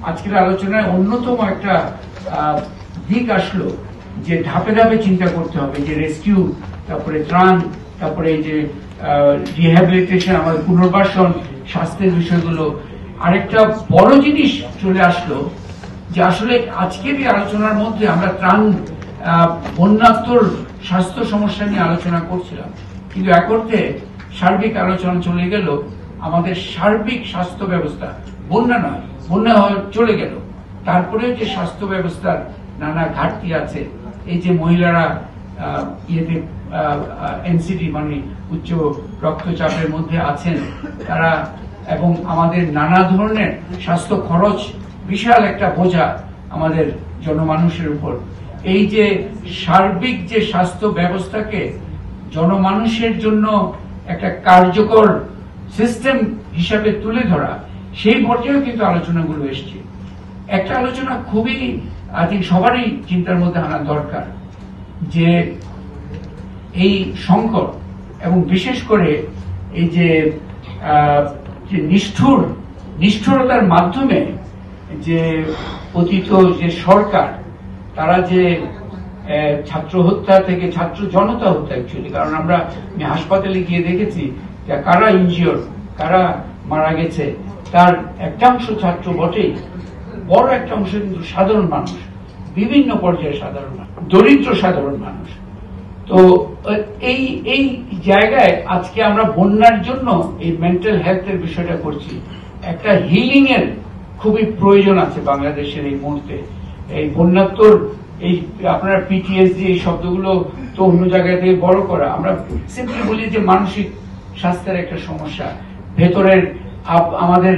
আজকের আলোচনায় অন্যতম একটা দিক আসলো যে ধাপে ধাপে চিন্তা করতে হবে, যে রেস্কিউ, তারপরে ত্রাণ, তারপরে এই যে রিহ্যাবিলিটেশন, আমাদের পুনর্বাসন, স্বাস্থ্যের বিষয়গুলো। আরেকটা বড় জিনিস চলে আসলো যে আসলে আজকের এই আলোচনার মধ্যে আমরা ত্রাণ, বন্যাত্মর স্বাস্থ্য সমস্যা নিয়ে আলোচনা করছিলাম, কিন্তু এক অর্থে সার্বিক আলোচনা চলে গেল আমাদের সার্বিক স্বাস্থ্য ব্যবস্থা। বন্যা নয়, বন্যা চলে গেল, তারপরে যে স্বাস্থ্য ব্যবস্থার নানা ঘাটতি আছে, এই যে মহিলারা ইয়েতে এনসিডি মানে উচ্চ রক্তচাপের মধ্যে আছেন তারা, এবং আমাদের নানা ধরনের স্বাস্থ্য খরচ বিশাল একটা বোঝা আমাদের জনমানুষের উপর। এই যে সার্বিক যে স্বাস্থ্য ব্যবস্থাকে জনমানুষের জন্য একটা কার্যকর সিস্টেম হিসাবে তুলে ধরা, সেই পর্যায়েও কিন্তু আলোচনাগুলো এসছে। একটা আলোচনা খুবই আই থিঙ্ক সবারই চিন্তার মধ্যে আনা দরকার, যে এই সংকট এবং বিশেষ করে এই যে নিষ্ঠুরতার মাধ্যমে যে পতিত যে সরকার, তারা যে ছাত্র হত্যা থেকে ছাত্র জনতা হত্যা, অ্যাকচুয়ালি, কারণ আমি হাসপাতালে গিয়ে দেখেছি যে কারা ইনজিওর, কারা মারা গেছে, তার একটা অংশ ছাত্র বটেই, বড় একটা অংশ কিন্তু সাধারণ মানুষ, বিভিন্ন পর্যায়ে সাধারণ মানুষ, দরিদ্র সাধারণ মানুষ। তো এই জায়গায় আজকে আমরা বন্যার জন্য এই মেন্টাল হেলথের বিষয়টা করছি। একটা হিলিং এর খুবই প্রয়োজন আছে বাংলাদেশের এই মুহূর্তে। এই বন্যাত্মর এই আপনারা পিটিএসডি এই শব্দগুলো তো অন্য জায়গা থেকে বড় করা, আমরা সিম্পলি বলি যে মানসিক স্বাস্থ্যের একটা সমস্যা, ভেতরের আমাদের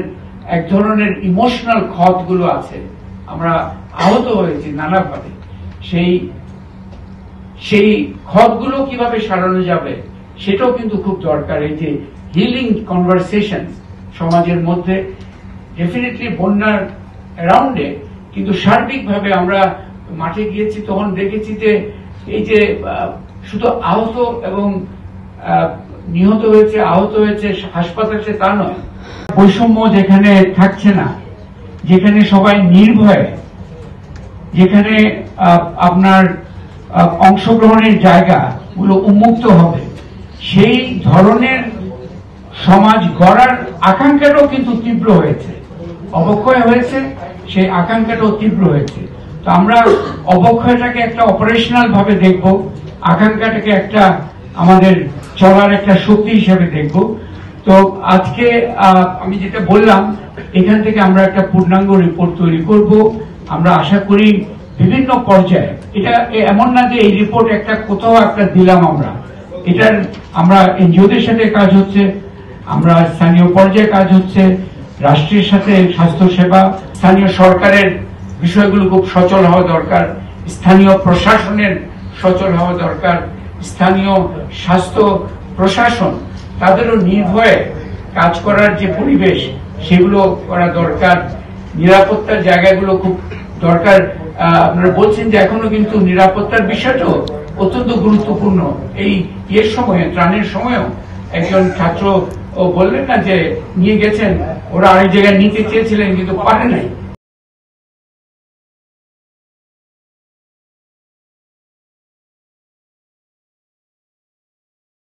এক ধরনের ইমোশনাল ক্ষতগুলো আছে, আমরা আহত হয়েছি নানাভাবে। সেই ক্ষতগুলো কিভাবে সারানো যাবে সেটাও কিন্তু খুব দরকার। এই যে হিলিং কনভারসেশন সমাজের মধ্যে, ডেফিনেটলি বন্যার অ্যারাউন্ডে, কিন্তু সার্বিকভাবে আমরা মাঠে গিয়েছি, তখন দেখেছি যে এই যে শুধু আহত এবং নিহত হয়েছে, আহত হয়েছে, হাসপাতালে, তা নয়, বৈষম্য যেখানে থাকছে না, যেখানে সবাই নির্ভয়ে, যেখানে আপনার অংশগ্রহণের জায়গাগুলো উন্মুক্ত হবে, সেই ধরনের সমাজ গড়ার আকাঙ্ক্ষাটাও কিন্তু তীব্র হয়েছে, অবক্ষয় হয়েছে, সেই আকাঙ্ক্ষাটাও তীব্র হয়েছে। তো আমরা অবক্ষয়টাকে একটা অপারেশনাল ভাবে দেখব, আকাঙ্ক্ষাটাকে একটা আমাদের চলার একটা শক্তি হিসেবে দেখব। তো আজকে আমি যেটা বললাম, এখান থেকে আমরা একটা পূর্ণাঙ্গ রিপোর্ট তৈরি করব। আমরা আশা করি বিভিন্ন পর্যায়ে, এটা এমন না যে এই রিপোর্ট একটা কোথাও একটা দিলাম আমরা এনজিওদের সাথে কাজ হচ্ছে, আমরা স্থানীয় পর্যায়ে কাজ হচ্ছে, রাষ্ট্রের সাথে স্বাস্থ্য সেবা, স্থানীয় সরকারের বিষয়গুলো খুব সচল হওয়া দরকার, স্থানীয় প্রশাসনের সচল হওয়া দরকার, স্থানীয় স্বাস্থ্য প্রশাসন তাদেরও নির্ভয়ে কাজ করার যে পরিবেশ সেগুলো করা দরকার, নিরাপত্তার জায়গাগুলো খুব দরকার। আপনারা বলছেন যে এখনো কিন্তু নিরাপত্তার বিষয়টাও অত্যন্ত গুরুত্বপূর্ণ। এই সময়ে, ত্রাণের সময়ও একজন ছাত্র বললেন না যে নিয়ে গেছেন, ওরা আরেক জায়গায় নিতে চেয়েছিলেন কিন্তু পারে নাই।